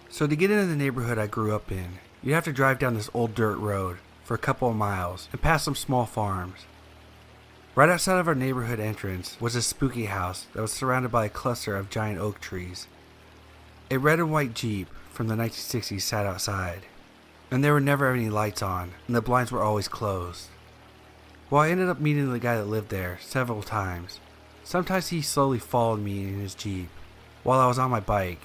So to get into the neighborhood I grew up in, you'd have to drive down this old dirt road for a couple of miles and past some small farms. Right outside of our neighborhood entrance was a spooky house that was surrounded by a cluster of giant oak trees. A red and white Jeep from the 1960s sat outside, and there were never any lights on, and the blinds were always closed. Well, I ended up meeting the guy that lived there several times. Sometimes he slowly followed me in his Jeep while I was on my bike.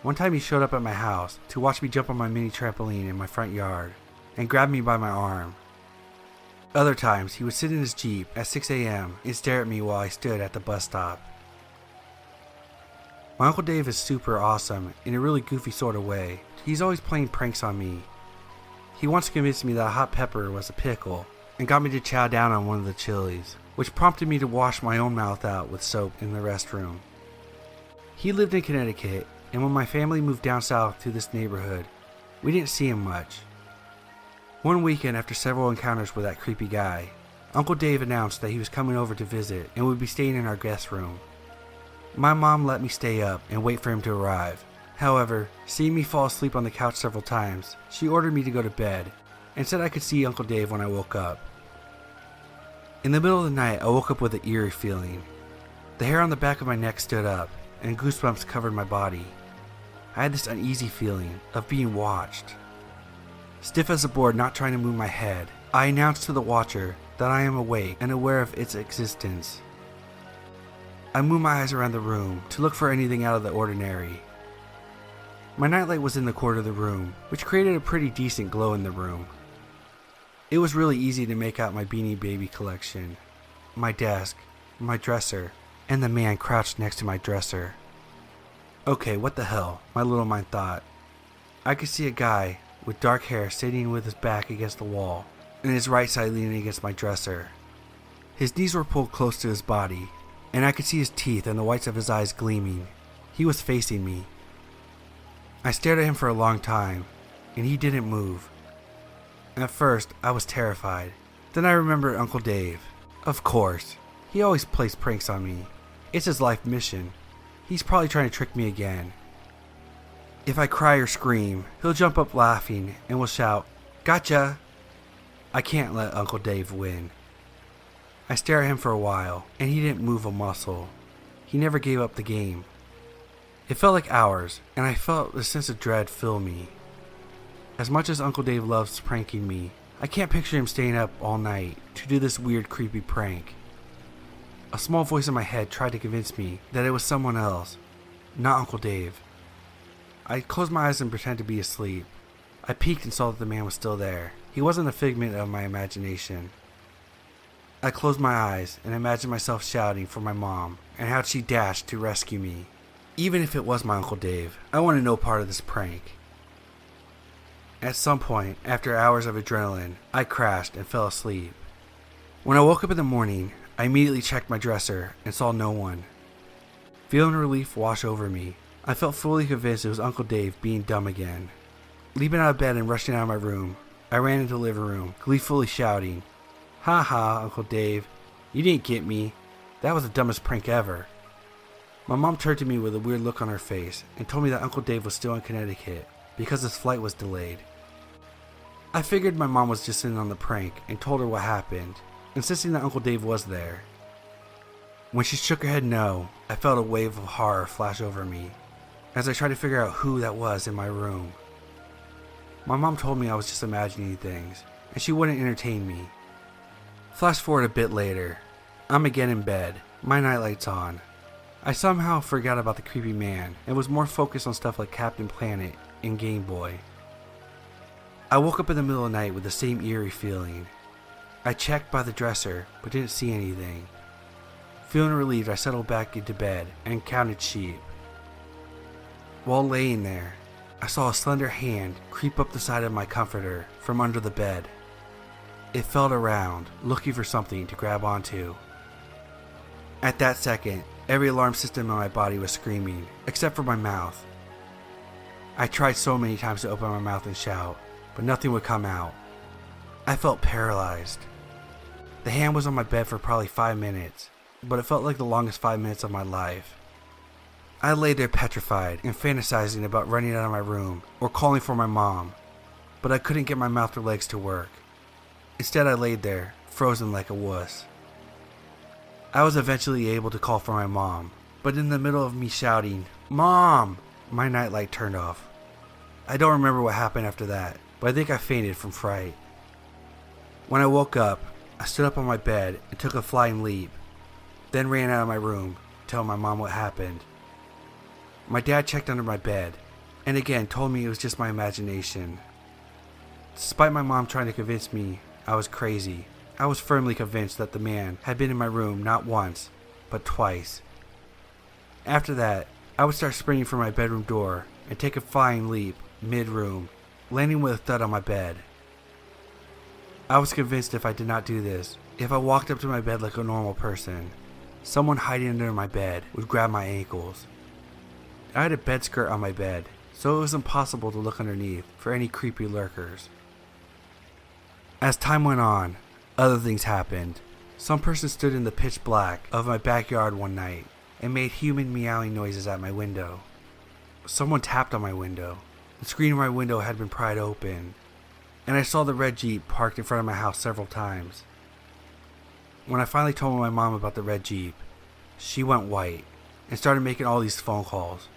One time he showed up at my house to watch me jump on my mini trampoline in my front yard and grabbed me by my arm. Other times he would sit in his Jeep at 6 a.m. and stare at me while I stood at the bus stop. My Uncle Dave is super awesome in a really goofy sort of way. He's always playing pranks on me. He once convinced me that a hot pepper was a pickle and got me to chow down on one of the chilies, which prompted me to wash my own mouth out with soap in the restroom. He lived in Connecticut, and when my family moved down south to this neighborhood, we didn't see him much. One weekend, after several encounters with that creepy guy, Uncle Dave announced that he was coming over to visit and would be staying in our guest room. My mom let me stay up and wait for him to arrive. However, seeing me fall asleep on the couch several times, she ordered me to go to bed and said I could see Uncle Dave when I woke up. In the middle of the night, I woke up with an eerie feeling. The hair on the back of my neck stood up, and goosebumps covered my body. I had this uneasy feeling of being watched. Stiff as a board, not trying to move my head, I announced to the watcher that I am awake and aware of its existence. I moved my eyes around the room to look for anything out of the ordinary. My nightlight was in the corner of the room, which created a pretty decent glow in the room. It was really easy to make out my Beanie Baby collection, my desk, my dresser, and the man crouched next to my dresser. Okay, what the hell, my little mind thought. I could see a guy with dark hair sitting with his back against the wall, and his right side leaning against my dresser. His knees were pulled close to his body, and I could see his teeth and the whites of his eyes gleaming. He was facing me. I stared at him for a long time, and he didn't move. At first, I was terrified. Then I remembered Uncle Dave. Of course, he always plays pranks on me. It's his life mission. He's probably trying to trick me again. If I cry or scream, he'll jump up laughing and will shout, "Gotcha!" I can't let Uncle Dave win. I stared at him for a while, and he didn't move a muscle. He never gave up the game. It felt like hours, and I felt a sense of dread fill me. As much as Uncle Dave loves pranking me, I can't picture him staying up all night to do this weird, creepy prank. A small voice in my head tried to convince me that it was someone else, not Uncle Dave. I closed my eyes and pretended to be asleep. I peeked and saw that the man was still there. He wasn't a figment of my imagination. I closed my eyes and imagined myself shouting for my mom and how she dashed to rescue me. Even if it was my Uncle Dave, I wanted no part of this prank. At some point, after hours of adrenaline, I crashed and fell asleep. When I woke up in the morning, I immediately checked my dresser and saw no one. Feeling relief wash over me, I felt fully convinced it was Uncle Dave being dumb again. Leaping out of bed and rushing out of my room, I ran into the living room, gleefully shouting, "Ha ha, Uncle Dave, you didn't get me. That was the dumbest prank ever." My mom turned to me with a weird look on her face and told me that Uncle Dave was still in Connecticut because his flight was delayed. I figured my mom was just in on the prank and told her what happened, insisting that Uncle Dave was there. When she shook her head no, I felt a wave of horror flash over me as I tried to figure out who that was in my room. My mom told me I was just imagining things and she wouldn't entertain me. Flash forward a bit later. I'm again in bed, my nightlight's on. I somehow forgot about the creepy man and was more focused on stuff like Captain Planet and Game Boy. I woke up in the middle of the night with the same eerie feeling. I checked by the dresser but didn't see anything. Feeling relieved, I settled back into bed and counted sheep. While laying there, I saw a slender hand creep up the side of my comforter from under the bed. It felt around, looking for something to grab onto. At that second, every alarm system in my body was screaming, except for my mouth. I tried so many times to open my mouth and shout, but nothing would come out. I felt paralyzed. The hand was on my bed for probably 5 minutes, but it felt like the longest 5 minutes of my life. I lay there petrified and fantasizing about running out of my room or calling for my mom, but I couldn't get my mouth or legs to work. Instead, I laid there, frozen like a wuss. I was eventually able to call for my mom, but in the middle of me shouting, "Mom!" my nightlight turned off. I don't remember what happened after that, but I think I fainted from fright. When I woke up, I stood up on my bed and took a flying leap, then ran out of my room to tell my mom what happened. My dad checked under my bed, and again told me it was just my imagination. Despite my mom trying to convince me I was crazy, I was firmly convinced that the man had been in my room not once, but twice. After that, I would start sprinting for my bedroom door and take a flying leap mid-room, landing with a thud on my bed. I was convinced if I did not do this, if I walked up to my bed like a normal person, someone hiding under my bed would grab my ankles. I had a bed skirt on my bed, so it was impossible to look underneath for any creepy lurkers. As time went on, other things happened. Some person stood in the pitch black of my backyard one night and made human meowing noises at my window. Someone tapped on my window. The screen of my window had been pried open, and I saw the red Jeep parked in front of my house several times. When I finally told my mom about the red Jeep, she went white and started making all these phone calls.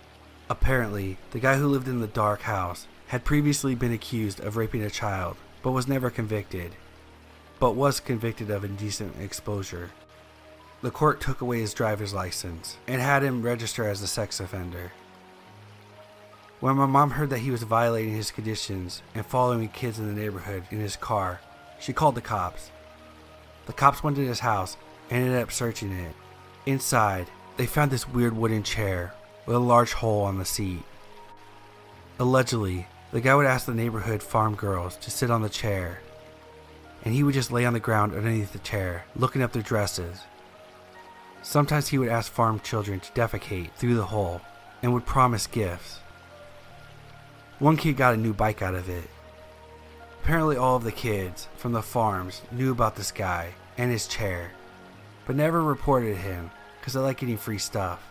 Apparently, the guy who lived in the dark house had previously been accused of raping a child, but was never convicted, but was convicted of indecent exposure. The court took away his driver's license and had him register as a sex offender. When my mom heard that he was violating his conditions and following kids in the neighborhood in his car, she called the cops. The cops went to his house and ended up searching it. Inside, they found this weird wooden chair with a large hole on the seat. Allegedly, the guy would ask the neighborhood farm girls to sit on the chair, and he would just lay on the ground underneath the chair, looking up their dresses. Sometimes he would ask farm children to defecate through the hole and would promise gifts. One kid got a new bike out of it. Apparently all of the kids from the farms knew about this guy and his chair, but never reported him because they like getting free stuff.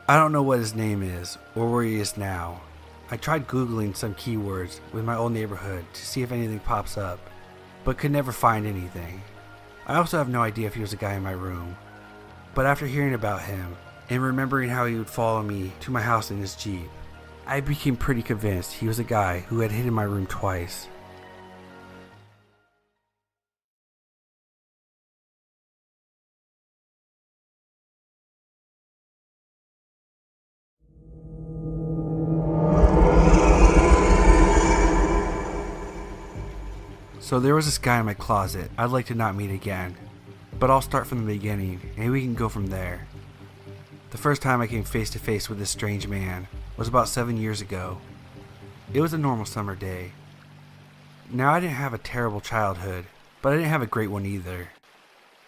I don't know what his name is or where he is now. I tried Googling some keywords with my old neighborhood to see if anything pops up, but could never find anything. I also have no idea if he was a guy in my room, but after hearing about him and remembering how he would follow me to my house in his Jeep, I became pretty convinced he was a guy who had hid in my room twice. So there was this guy in my closet I'd like to not meet again, but I'll start from the beginning and we can go from there. The first time I came face to face with this strange man was about 7 years ago. It was a normal summer day. Now I didn't have a terrible childhood, but I didn't have a great one either.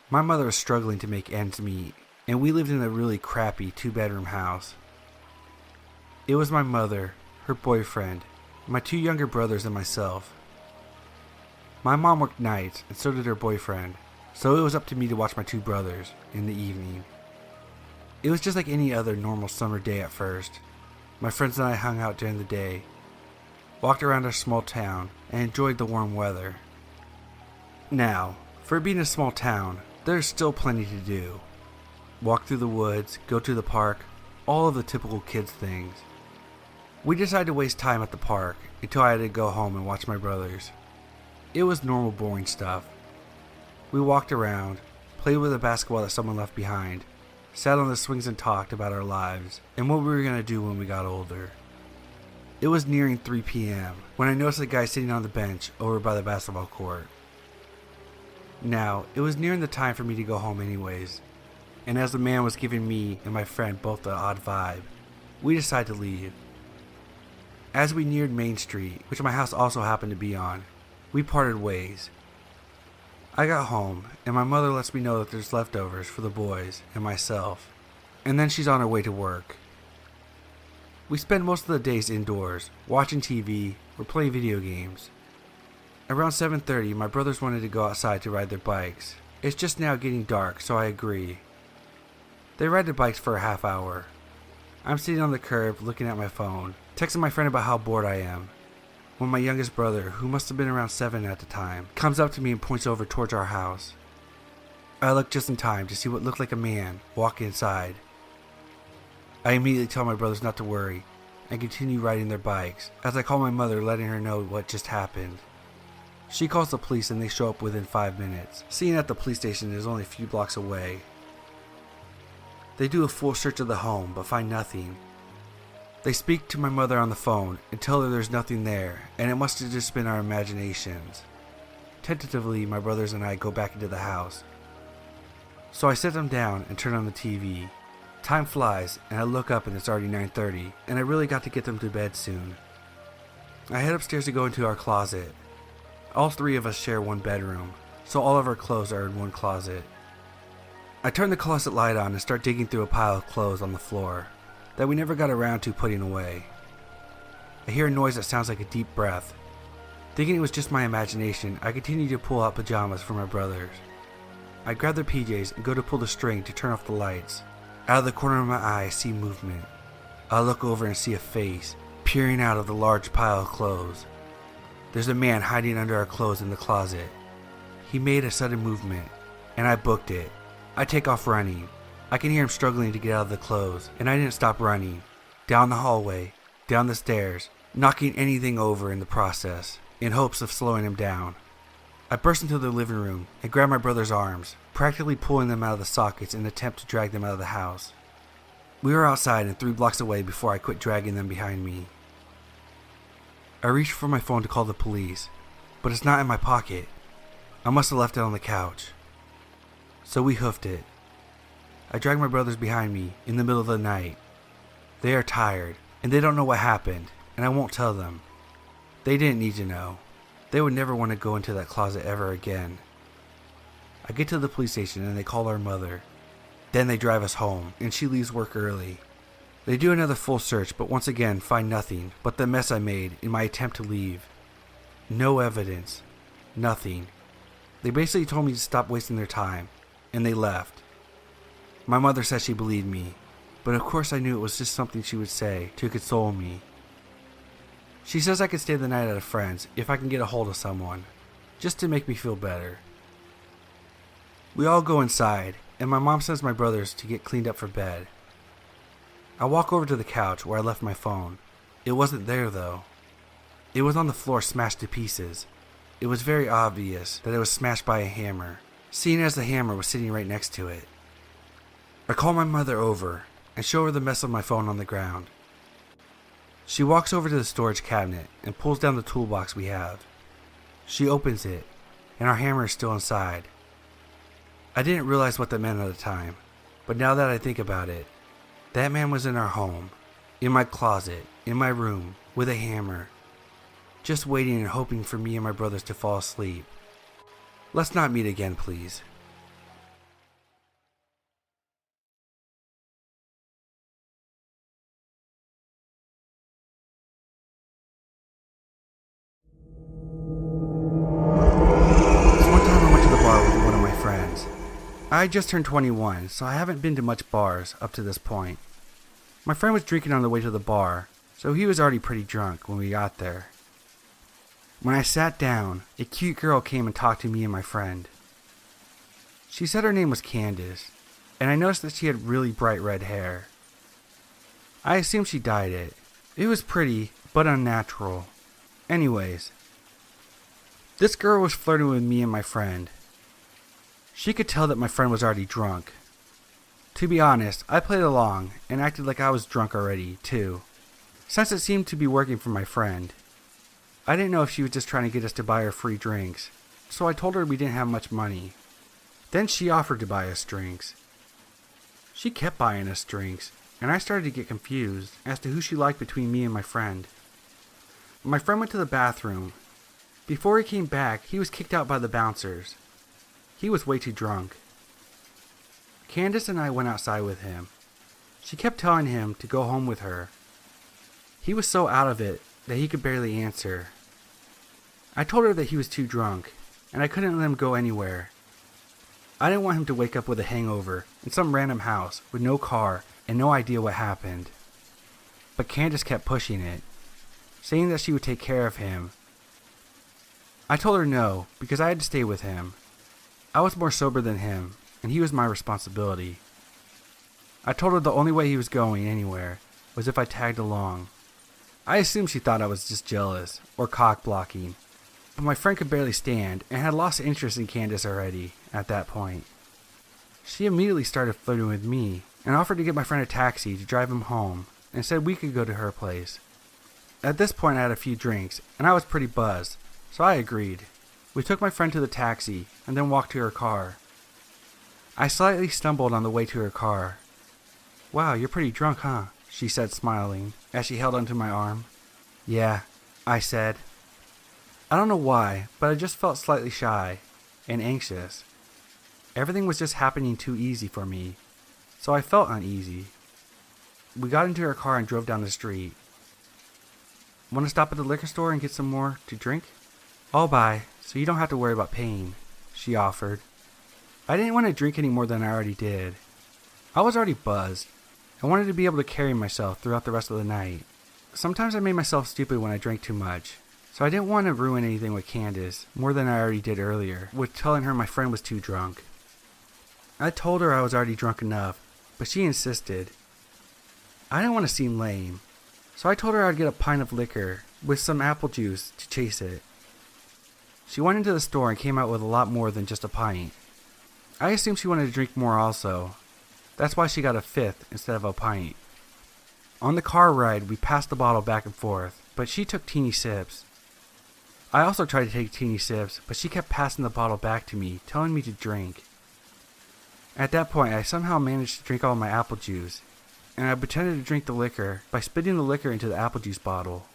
My mother was struggling to make ends meet, and we lived in a really crappy 2-bedroom house. It was my mother, her boyfriend, my 2 younger brothers and myself. My mom worked nights and so did her boyfriend, so it was up to me to watch my 2 brothers in the evening. It was just like any other normal summer day at first. My friends and I hung out during the day, walked around our small town, and enjoyed the warm weather. Now, for being a small town, there's still plenty to do. Walk through the woods, go to the park, all of the typical kids things. We decided to waste time at the park until I had to go home and watch my brothers. It was normal boring stuff. We walked around, played with a basketball that someone left behind, sat on the swings and talked about our lives and what we were going to do when we got older. It was nearing 3 p.m. when I noticed a guy sitting on the bench over by the basketball court. Now, it was nearing the time for me to go home anyways, and as the man was giving me and my friend both the odd vibe, we decided to leave. As we neared Main Street, which my house also happened to be on, we parted ways. I got home, and my mother lets me know that there's leftovers for the boys and myself, and then she's on her way to work. We spend most of the days indoors, watching TV or playing video games. Around 7:30, my brothers wanted to go outside to ride their bikes. It's just now getting dark, so I agree. They ride their bikes for a half hour. I'm sitting on the curb looking at my phone, texting my friend about how bored I am, when my youngest brother, who must have been around 7 at the time, comes up to me and points over towards our house. I look just in time to see what looked like a man walk inside. I immediately tell my brothers not to worry and continue riding their bikes as I call my mother, letting her know what just happened. She calls the police and they show up within 5 minutes, seeing that the police station is only a few blocks away. They do a full search of the home but find nothing. They speak to my mother on the phone and tell her there's nothing there and it must have just been our imaginations. Tentatively, my brothers and I go back into the house. So I sit them down and turn on the TV. Time flies and I look up and it's already 9:30 and I really got to get them to bed soon. I head upstairs to go into our closet. All 3 of us share one bedroom, so all of our clothes are in one closet. I turn the closet light on and start digging through a pile of clothes on the floor that we never got around to putting away. I hear a noise that sounds like a deep breath. Thinking it was just my imagination, I continue to pull out pajamas for my brothers. I grab their PJs and go to pull the string to turn off the lights. Out of the corner of my eye, I see movement. I look over and see a face peering out of the large pile of clothes. There's a man hiding under our clothes in the closet. He made a sudden movement, and I booked it. I take off running. I can hear him struggling to get out of the clothes, and I didn't stop running. Down the hallway, down the stairs, knocking anything over in the process, in hopes of slowing him down. I burst into the living room and grab my brother's arms, practically pulling them out of the sockets in an attempt to drag them out of the house. We were outside and 3 blocks away before I quit dragging them behind me. I reached for my phone to call the police, but it's not in my pocket. I must have left it on the couch. So we hoofed it. I drag my brothers behind me in the middle of the night. They are tired, and they don't know what happened, and I won't tell them. They didn't need to know. They would never want to go into that closet ever again. I get to the police station and they call our mother. Then they drive us home, and she leaves work early. They do another full search, but once again find nothing but the mess I made in my attempt to leave. No evidence. Nothing. They basically told me to stop wasting their time, and they left. My mother said she believed me, but of course I knew it was just something she would say to console me. She says I could stay the night at a friend's if I can get a hold of someone, just to make me feel better. We all go inside, and my mom sends my brothers to get cleaned up for bed. I walk over to the couch where I left my phone. It wasn't there though. It was on the floor, smashed to pieces. It was very obvious that it was smashed by a hammer, seeing as the hammer was sitting right next to it. I call my mother over and show her the mess of my phone on the ground. She walks over to the storage cabinet and pulls down the toolbox we have. She opens it, and our hammer is still inside. I didn't realize what that meant at the time, but now that I think about it, that man was in our home, in my closet, in my room, with a hammer, just waiting and hoping for me and my brothers to fall asleep. Let's not meet again, please. I just turned 21, so I haven't been to much bars up to this point. My friend was drinking on the way to the bar, so he was already pretty drunk when we got there. When I sat down, a cute girl came and talked to me and my friend. She said her name was Candace, and I noticed that she had really bright red hair. I assumed she dyed it. It was pretty, but unnatural. Anyways, this girl was flirting with me and my friend. She could tell that my friend was already drunk. To be honest, I played along and acted like I was drunk already, too, since it seemed to be working for my friend. I didn't know if she was just trying to get us to buy her free drinks, so I told her we didn't have much money. Then she offered to buy us drinks. She kept buying us drinks, and I started to get confused as to who she liked between me and my friend. My friend went to the bathroom. Before he came back, he was kicked out by the bouncers. He was way too drunk. Candace and I went outside with him. She kept telling him to go home with her. He was so out of it that he could barely answer. I told her that he was too drunk, and I couldn't let him go anywhere. I didn't want him to wake up with a hangover in some random house with no car and no idea what happened. but Candace kept pushing it, saying that she would take care of him. I told her no, because I had to stay with him. I was more sober than him, and he was my responsibility. I told her the only way he was going anywhere was if I tagged along. I assumed she thought I was just jealous, or cock-blocking, but my friend could barely stand and had lost interest in Candace already at that point. She immediately started flirting with me and offered to get my friend a taxi to drive him home and said we could go to her place. At this point I had a few drinks and I was pretty buzzed, so I agreed. We took my friend to the taxi and then walked to her car. I slightly stumbled on the way to her car. "Wow, you're pretty drunk, huh?" she said, smiling as she held onto my arm. "Yeah," I said. I don't know why, but I just felt slightly shy and anxious. Everything was just happening too easy for me, so I felt uneasy. We got into her car and drove down the street. "Want to stop at the liquor store and get some more to drink?" "I'll buy, so you don't have to worry about paying," she offered. I didn't want to drink any more than I already did. I was already buzzed. I wanted to be able to carry myself throughout the rest of the night. Sometimes I made myself stupid when I drank too much, so I didn't want to ruin anything with Candace more than I already did earlier, with telling her my friend was too drunk. I told her I was already drunk enough, but she insisted. I didn't want to seem lame, so I told her I'd get a pint of liquor with some apple juice to chase it. She went into the store and came out with a lot more than just a pint. I assumed she wanted to drink more also. That's why she got a fifth instead of a pint. On the car ride, we passed the bottle back and forth, but she took teeny sips. I also tried to take teeny sips, but she kept passing the bottle back to me, telling me to drink. At that point, I somehow managed to drink all my apple juice, and I pretended to drink the liquor by spitting the liquor into the apple juice bottle.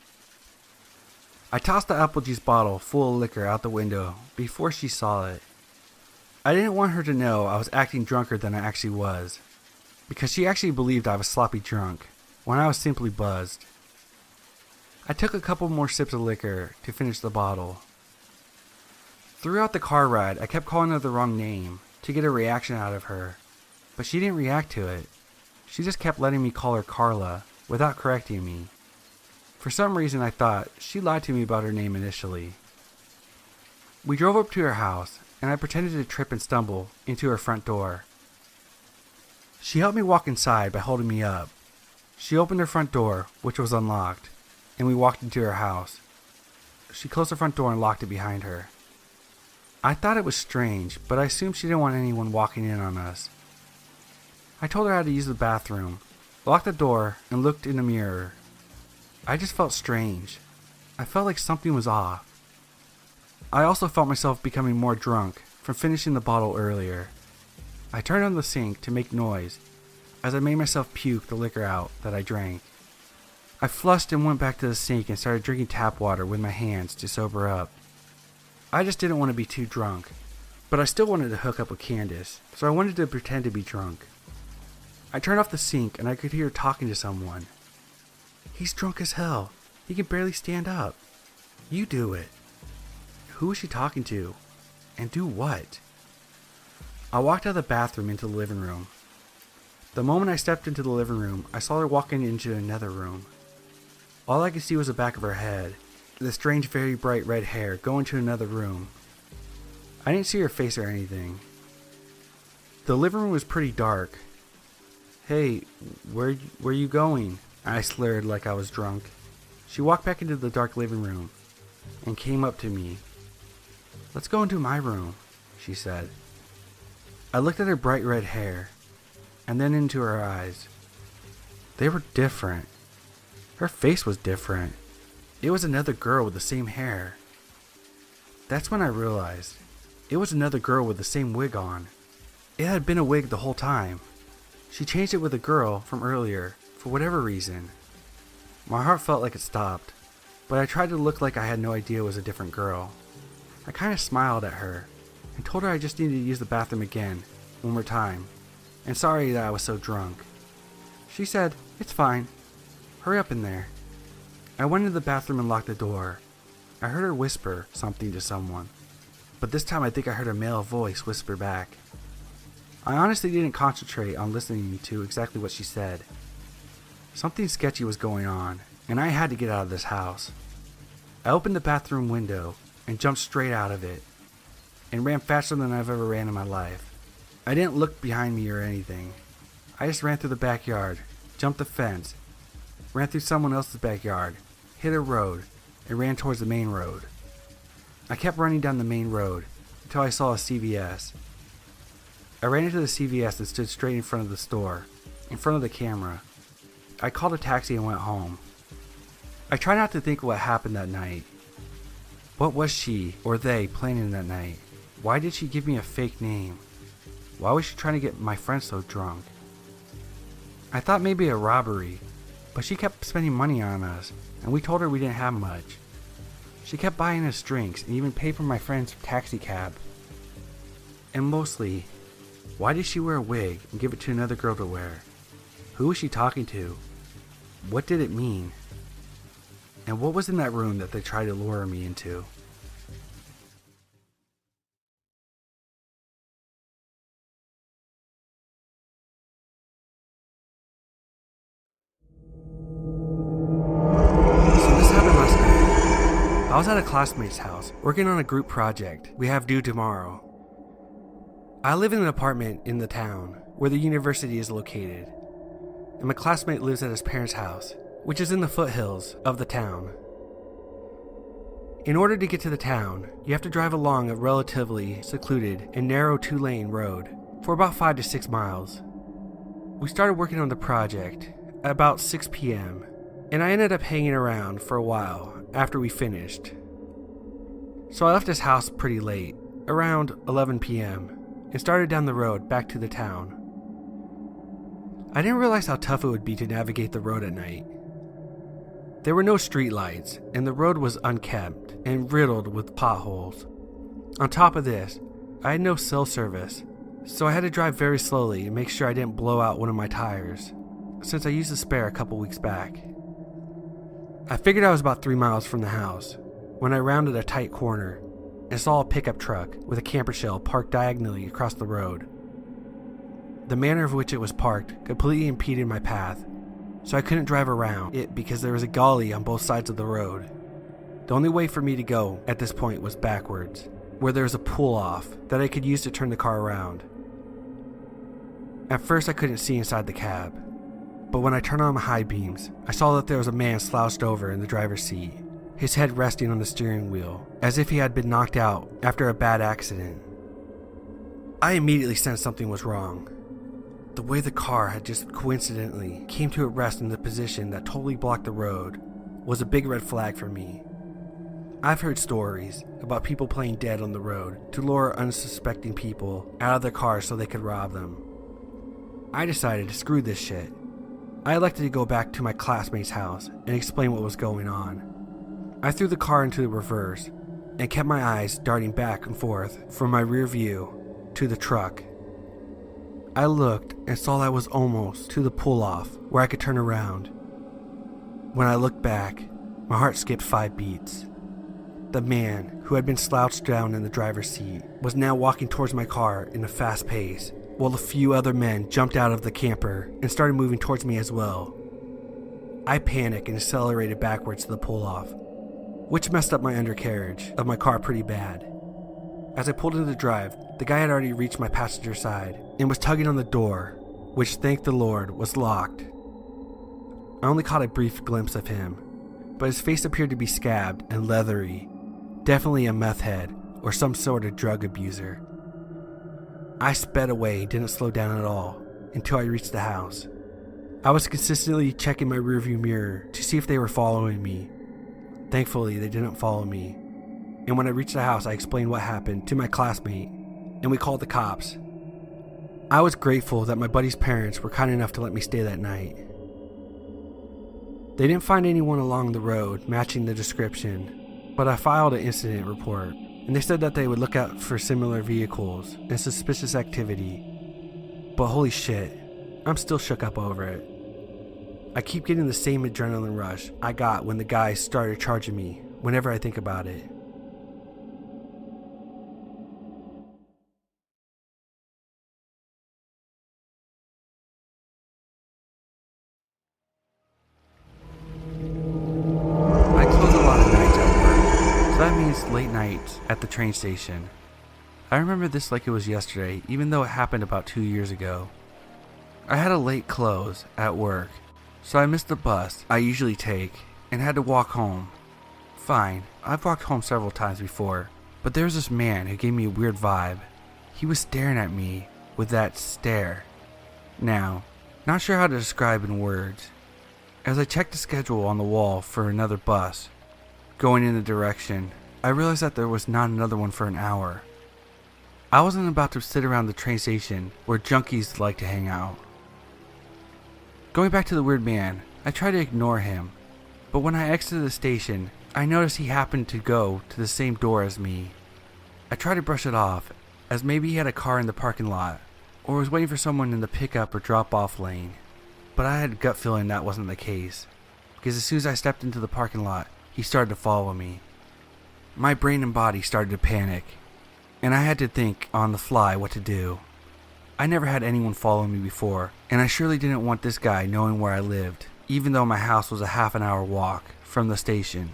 I tossed the apple juice bottle full of liquor out the window before she saw it. I didn't want her to know I was acting drunker than I actually was, because she actually believed I was sloppy drunk when I was simply buzzed. I took a couple more sips of liquor to finish the bottle. Throughout the car ride, I kept calling her the wrong name to get a reaction out of her, but she didn't react to it. She just kept letting me call her Carla without correcting me. For some reason I thought she lied to me about her name initially. We drove up to her house, and I pretended to trip and stumble into her front door. She helped me walk inside by holding me up. She opened her front door, which was unlocked, and we walked into her house. She closed the front door and locked it behind her. I thought it was strange, but I assumed she didn't want anyone walking in on us. I told her how to use the bathroom, locked the door, and looked in the mirror. I just felt strange. I felt like something was off. I also felt myself becoming more drunk from finishing the bottle earlier. I turned on the sink to make noise as I made myself puke the liquor out that I drank. I flushed and went back to the sink and started drinking tap water with my hands to sober up. I just didn't want to be too drunk, but I still wanted to hook up with Candace, so I wanted to pretend to be drunk. I turned off the sink and I could hear her talking to someone. "He's drunk as hell. He can barely stand up. You do it." Who was she talking to? And do what? I walked out of the bathroom into the living room. The moment I stepped into the living room, I saw her walking into another room. All I could see was the back of her head, the strange, very bright red hair going to another room. I didn't see her face or anything. The living room was pretty dark. "Hey, where you going?" I slurred like I was drunk. She walked back into the dark living room and came up to me. "Let's go into my room," she said. I looked at her bright red hair and then into her eyes. They were different. Her face was different. It was another girl with the same hair. That's when I realized it was another girl with the same wig on. It had been a wig the whole time. She changed it with a girl from earlier for whatever reason. My heart felt like it stopped, but I tried to look like I had no idea it was a different girl. I kind of smiled at her and told her I just needed to use the bathroom again, one more time, and sorry that I was so drunk. She said, "It's fine. Hurry up in there." I went into the bathroom and locked the door. I heard her whisper something to someone, but this time I think I heard a male voice whisper back. I honestly didn't concentrate on listening to exactly what she said. Something sketchy was going on, and I had to get out of this house. I opened the bathroom window and jumped straight out of it, and ran faster than I've ever ran in my life. I didn't look behind me or anything. I just ran through the backyard, jumped the fence, ran through someone else's backyard, hit a road, and ran towards the main road. I kept running down the main road until I saw a CVS. I ran into the CVS and stood straight in front of the store, in front of the camera. I called a taxi and went home. I try not to think what happened that night. What was she or they planning that night? Why did she give me a fake name? Why was she trying to get my friend so drunk? I thought maybe a robbery, but she kept spending money on us, and we told her we didn't have much. She kept buying us drinks and even paid for my friend's taxi cab. And mostly, why did she wear a wig and give it to another girl to wear? Who was she talking to? What did it mean? And what was in that room that they tried to lure me into? So this happened last night. I was at a classmate's house working on a group project we have due tomorrow. I live in an apartment in the town where the university is located, and my classmate lives at his parents' house, which is in the foothills of the town. In order to get to the town, you have to drive along a relatively secluded and narrow 2-lane road for about 5 to 6 miles. We started working on the project at about 6 p.m., and I ended up hanging around for a while after we finished. So I left his house pretty late, around 11 p.m., and started down the road back to the town. I didn't realize how tough it would be to navigate the road at night. There were no street lights, and the road was unkempt and riddled with potholes. On top of this, I had no cell service, so I had to drive very slowly and make sure I didn't blow out one of my tires, since I used a spare a couple weeks back. I figured I was about 3 miles from the house when I rounded a tight corner and saw a pickup truck with a camper shell parked diagonally across the road. The manner of which it was parked completely impeded my path, so I couldn't drive around it because there was a gully on both sides of the road. The only way for me to go at this point was backwards, where there was a pull-off that I could use to turn the car around. At first I couldn't see inside the cab, but when I turned on my high beams, I saw that there was a man slouched over in the driver's seat, his head resting on the steering wheel, as if he had been knocked out after a bad accident. I immediately sensed something was wrong. The way the car had just coincidentally came to a rest in the position that totally blocked the road was a big red flag for me. I've heard stories about people playing dead on the road to lure unsuspecting people out of their cars so they could rob them. I decided to screw this shit. I elected to go back to my classmate's house and explain what was going on. I threw the car into the reverse and kept my eyes darting back and forth from my rear view to the truck. I looked and saw that I was almost to the pull-off where I could turn around. When I looked back, my heart skipped 5 beats. The man, who had been slouched down in the driver's seat, was now walking towards my car in a fast pace, while a few other men jumped out of the camper and started moving towards me as well. I panicked and accelerated backwards to the pull-off, which messed up my undercarriage of my car pretty bad. As I pulled into the drive, the guy had already reached my passenger side and was tugging on the door, which, thank the Lord, was locked. I only caught a brief glimpse of him, but his face appeared to be scabbed and leathery, definitely a meth head or some sort of drug abuser. I sped away and didn't slow down at all until I reached the house. I was consistently checking my rearview mirror to see if they were following me. Thankfully, they didn't follow me. And when I reached the house, I explained what happened to my classmate, and we called the cops. I was grateful that my buddy's parents were kind enough to let me stay that night. They didn't find anyone along the road matching the description, but I filed an incident report, and they said that they would look out for similar vehicles and suspicious activity. But holy shit, I'm still shook up over it. I keep getting the same adrenaline rush I got when the guys started charging me whenever I think about it. these late nights at the train station. I remember this like it was yesterday, even though it happened about 2 years ago. I had a late close at work, so I missed the bus I usually take and had to walk home. Fine, I've walked home several times before, but there was this man who gave me a weird vibe. He was staring at me with that stare. Now, not sure how to describe in words. As I checked the schedule on the wall for another bus going in the direction, I realized that there was not another one for an hour. I wasn't about to sit around the train station where junkies like to hang out. Going back to the weird man, I tried to ignore him, but when I exited the station, I noticed he happened to go to the same door as me. I tried to brush it off, as maybe he had a car in the parking lot, or was waiting for someone in the pickup or drop-off lane. But I had a gut feeling that wasn't the case, because as soon as I stepped into the parking lot, he started to follow me. My brain and body started to panic, and I had to think on the fly what to do. I never had anyone follow me before, and I surely didn't want this guy knowing where I lived, even though my house was a half an hour walk from the station.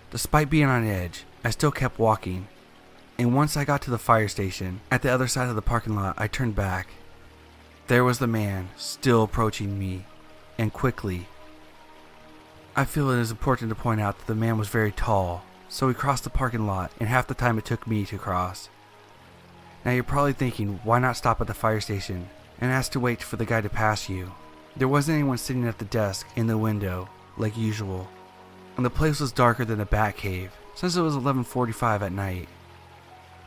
Despite being on edge, I still kept walking, and once I got to the fire station, at the other side of the parking lot, I turned back. There was the man, still approaching me, and quickly. I feel it is important to point out that the man was very tall, so he crossed the parking lot in half the time it took me to cross. Now you're probably thinking, why not stop at the fire station and ask to wait for the guy to pass you? There wasn't anyone sitting at the desk in the window, like usual, and the place was darker than a bat cave, since it was 11:45 at night.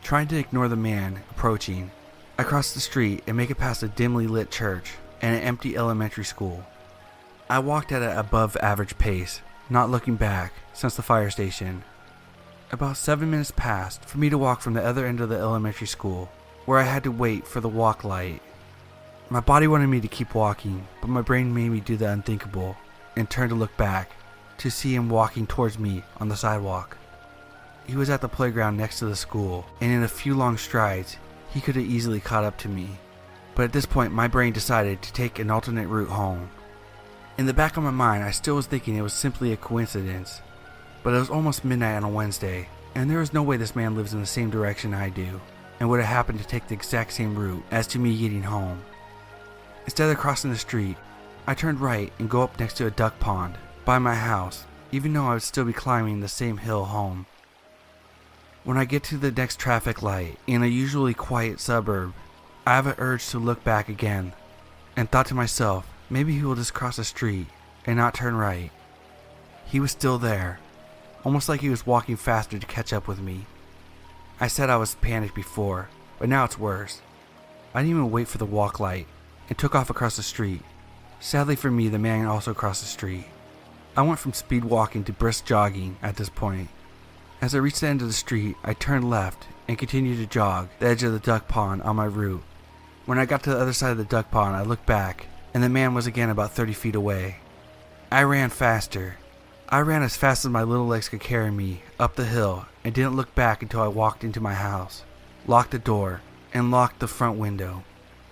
Trying to ignore the man approaching, I crossed the street and make it past a dimly lit church and an empty elementary school. I walked at an above average pace, not looking back since the fire station. About 7 minutes passed for me to walk from the other end of the elementary school, where I had to wait for the walk light. My body wanted me to keep walking, but my brain made me do the unthinkable and turn to look back to see him walking towards me on the sidewalk. He was at the playground next to the school, and in a few long strides, he could have easily caught up to me. But at this point, my brain decided to take an alternate route home. In the back of my mind, I still was thinking it was simply a coincidence, but it was almost midnight on a Wednesday, and there was no way this man lives in the same direction I do, and would have happened to take the exact same route as to me getting home. Instead of crossing the street, I turned right and go up next to a duck pond by my house, even though I would still be climbing the same hill home. When I get to the next traffic light in a usually quiet suburb, I have an urge to look back again, and thought to myself, maybe he will just cross the street and not turn right. He was still there, almost like he was walking faster to catch up with me. I said I was panicked before, but now it's worse. I didn't even wait for the walk light and took off across the street. Sadly for me, the man also crossed the street. I went from speed walking to brisk jogging at this point. As I reached the end of the street, I turned left and continued to jog the edge of the duck pond on my route. When I got to the other side of the duck pond, I looked back, and the man was again about 30 feet away. I ran faster. I ran as fast as my little legs could carry me up the hill and didn't look back until I walked into my house, locked the door, and locked the front window.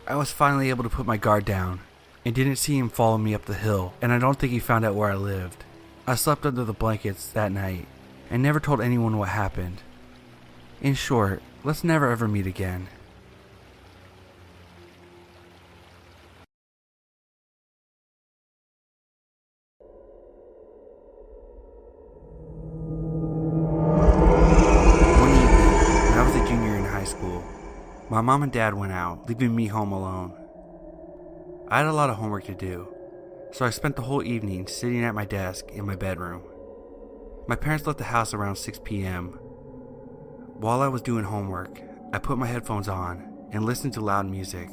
I was finally able to put my guard down and didn't see him follow me up the hill, and I don't think he found out where I lived. I slept under the blankets that night and never told anyone what happened. In short, let's never ever meet again. One evening, when I was a junior in high school, my mom and dad went out, leaving me home alone. I had a lot of homework to do, so I spent the whole evening sitting at my desk in my bedroom. My parents left the house around 6 p.m. While I was doing homework, I put my headphones on and listened to loud music.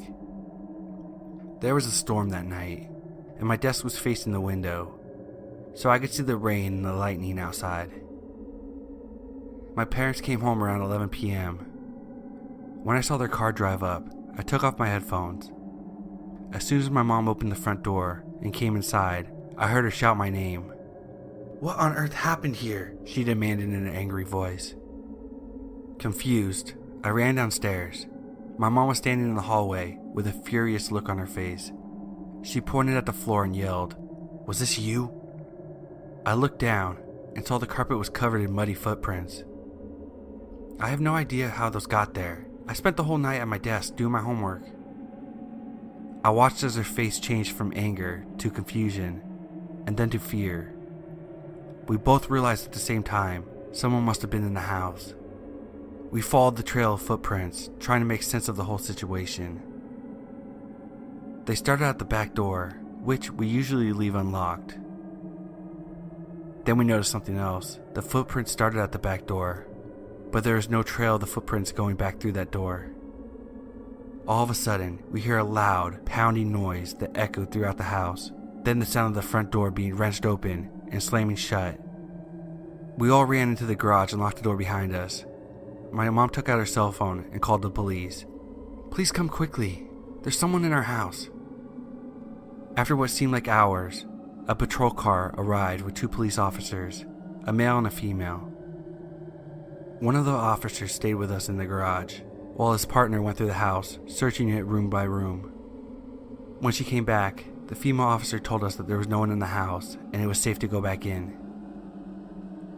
There was a storm that night, and my desk was facing the window, so I could see the rain and the lightning outside. My parents came home around 11 p.m. When I saw their car drive up, I took off my headphones. As soon as my mom opened the front door and came inside, I heard her shout my name. "What on earth happened here?" she demanded in an angry voice. Confused, I ran downstairs. My mom was standing in the hallway with a furious look on her face. She pointed at the floor and yelled, "Was this you?" I looked down and saw the carpet was covered in muddy footprints. I have no idea how those got there. I spent the whole night at my desk doing my homework. I watched as her face changed from anger to confusion, and then to fear. We both realized at the same time someone must have been in the house. We followed the trail of footprints, trying to make sense of the whole situation. They started at the back door, which we usually leave unlocked. Then we noticed something else. The footprints started at the back door, but there is no trail of the footprints going back through that door. All of a sudden, we hear a loud, pounding noise that echoed throughout the house, then the sound of the front door being wrenched open and slamming shut. We all ran into the garage and locked the door behind us. My mom took out her cell phone and called the police. "Please come quickly. There's someone in our house." After what seemed like hours, a patrol car arrived with 2 police officers, a male and a female. One of the officers stayed with us in the garage, while his partner went through the house, searching it room by room. When she came back, the female officer told us that there was no one in the house and it was safe to go back in.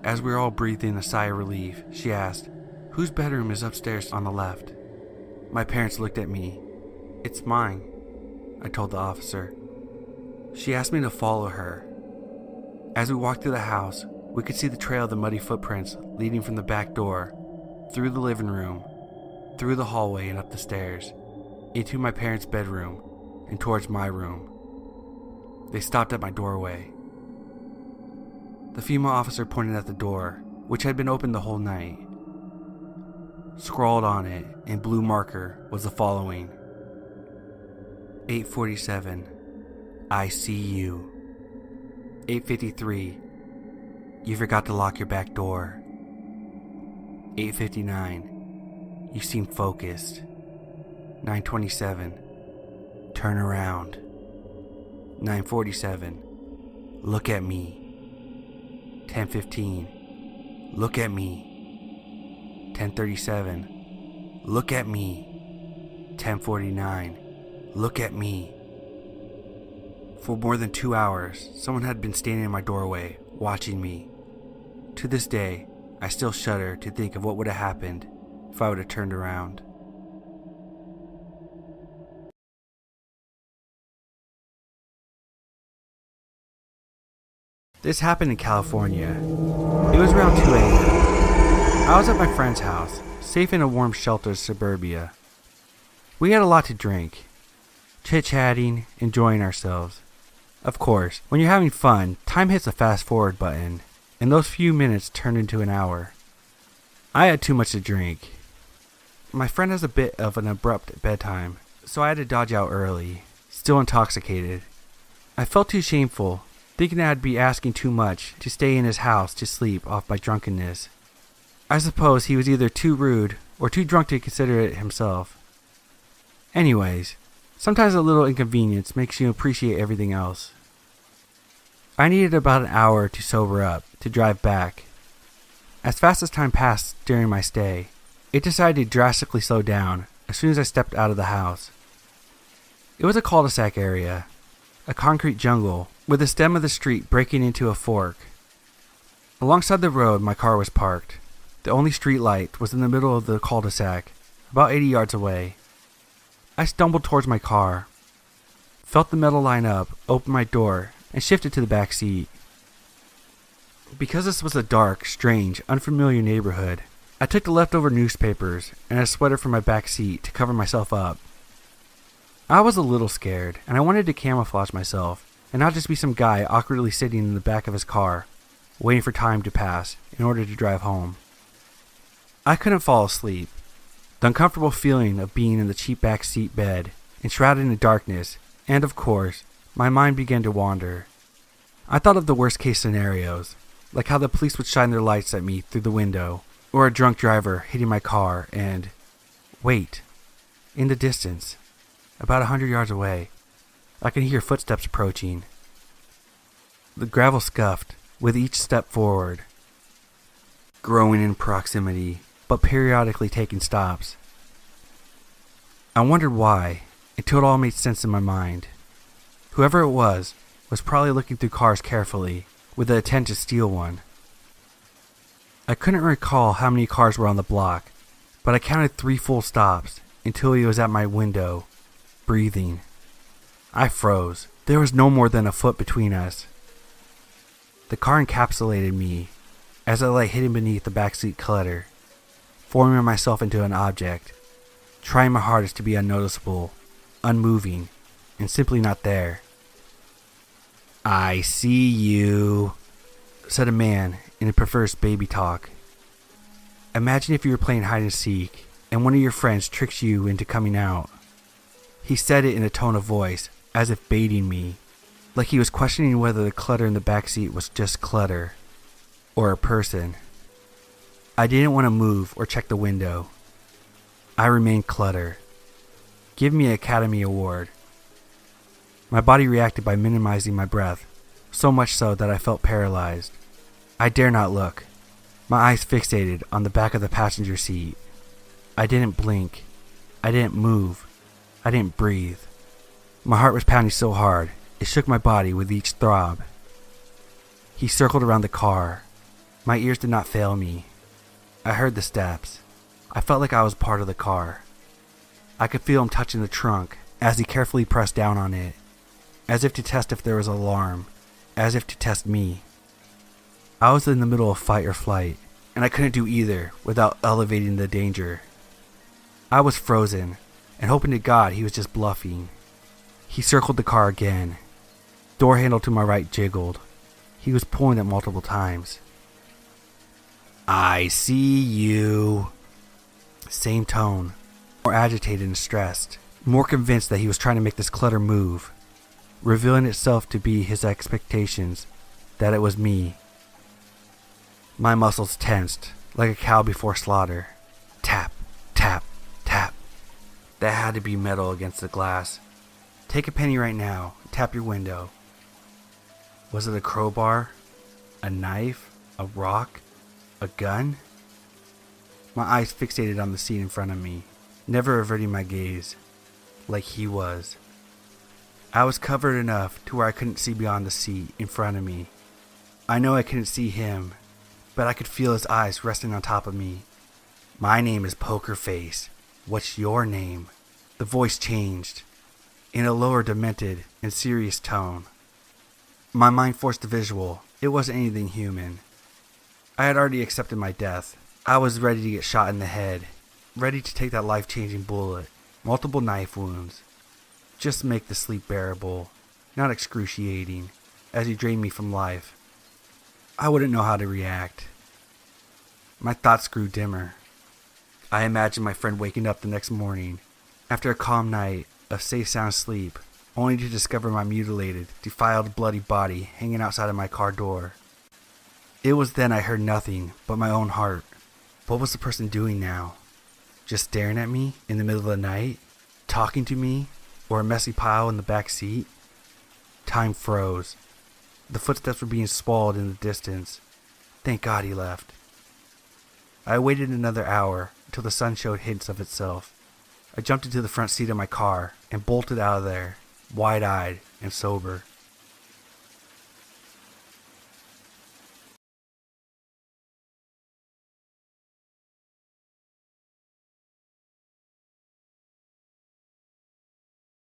As we were all breathing a sigh of relief, she asked, "Whose bedroom is upstairs on the left?" My parents looked at me. "It's mine," I told the officer. She asked me to follow her. As we walked through the house, we could see the trail of the muddy footprints leading from the back door, through the living room, through the hallway and up the stairs, into my parents' bedroom, and towards my room. They stopped at my doorway. The female officer pointed at the door, which had been open the whole night. Scrawled on it in blue marker was the following: 8:47, I see you. 8:53, you forgot to lock your back door. 8:59, you seem focused. 9:27, turn around. 9:47, look at me. 10:15, look at me. 10:37, look at me. 10:49, look at me. For more than 2 hours, someone had been standing in my doorway, watching me. To this day, I still shudder to think of what would have happened if I would have turned around. This happened in California. It was around 2 a.m. I was at my friend's house, safe in a warm sheltered suburbia. We had a lot to drink, chit-chatting, enjoying ourselves. Of course, when you're having fun, time hits a fast-forward button, and those few minutes turned into an hour. I had too much to drink. My friend has a bit of an abrupt bedtime, so I had to dodge out early, still intoxicated. I felt too shameful, thinking that I'd be asking too much to stay in his house to sleep off my drunkenness. I suppose he was either too rude or too drunk to consider it himself. Anyways, sometimes a little inconvenience makes you appreciate everything else. I needed about an hour to sober up, to drive back. As fast as time passed during my stay, it decided to drastically slow down as soon as I stepped out of the house. It was a cul-de-sac area, a concrete jungle, with the stem of the street breaking into a fork. Alongside the road, my car was parked. The only street light was in the middle of the cul-de-sac, about 80 yards away. I stumbled towards my car, felt the metal line up, opened my door, and shifted to the back seat. Because this was a dark, strange, unfamiliar neighborhood, I took the leftover newspapers and a sweater from my back seat to cover myself up. I was a little scared, and I wanted to camouflage myself and not just be some guy awkwardly sitting in the back of his car, waiting for time to pass in order to drive home. I couldn't fall asleep. The uncomfortable feeling of being in the cheap back seat bed, enshrouded in darkness, and of course, my mind began to wander. I thought of the worst case scenarios, like how the police would shine their lights at me through the window, or a drunk driver hitting my car, and wait, in the distance, about 100 yards away, I can hear footsteps approaching. The gravel scuffed with each step forward, growing in proximity, but periodically taking stops. I wondered why, until it all made sense in my mind. Whoever it was probably looking through cars carefully, with the intent to steal one. I couldn't recall how many cars were on the block, but I counted 3 full stops until he was at my window, breathing. I froze. There was no more than a foot between us. The car encapsulated me as I lay hidden beneath the backseat clutter, forming myself into an object, trying my hardest to be unnoticeable, unmoving, and simply not there. "I see you," said a man in a perverse baby talk. Imagine if you were playing hide and seek and one of your friends tricks you into coming out. He said it in a tone of voice, as if baiting me, like he was questioning whether the clutter in the backseat was just clutter, or a person. I didn't want to move or check the window. I remained clutter. Give me an Academy Award. My body reacted by minimizing my breath, so much so that I felt paralyzed. I dare not look, my eyes fixated on the back of the passenger seat. I didn't blink. I didn't move. I didn't breathe. My heart was pounding so hard, it shook my body with each throb. He circled around the car. My ears did not fail me. I heard the steps. I felt like I was part of the car. I could feel him touching the trunk as he carefully pressed down on it, as if to test if there was an alarm, as if to test me. I was in the middle of fight or flight, and I couldn't do either without elevating the danger. I was frozen, and hoping to God he was just bluffing. He circled the car again. Door handle to my right jiggled. He was pulling it multiple times. "I see you." Same tone, more agitated and stressed, more convinced that he was trying to make this clutter move, revealing itself to be his expectations, that it was me. My muscles tensed, like a cow before slaughter. Tap, tap, tap. That had to be metal against the glass. "Take a penny right now, and tap your window." Was it a crowbar? A knife? A rock? A gun? My eyes fixated on the seat in front of me, never averting my gaze, like he was. I was covered enough to where I couldn't see beyond the seat in front of me. I know I couldn't see him, but I could feel his eyes resting on top of me. "My name is Poker Face. What's your name?" The voice changed, in a lower, demented, and serious tone. My mind forced a visual. It wasn't anything human. I had already accepted my death. I was ready to get shot in the head, ready to take that life-changing bullet, multiple knife wounds. Just make the sleep bearable, not excruciating, as he drained me from life. I wouldn't know how to react. My thoughts grew dimmer. I imagined my friend waking up the next morning, after a calm night of safe sound sleep, only to discover my mutilated, defiled, bloody body hanging outside of my car door. It was then I heard nothing but my own heart. What was the person doing now? Just staring at me in the middle of the night? Talking to me? Or a messy pile in the back seat? Time froze. The footsteps were being swallowed in the distance. Thank God he left. I waited another hour until the sun showed hints of itself. I jumped into the front seat of my car and bolted out of there, wide-eyed and sober.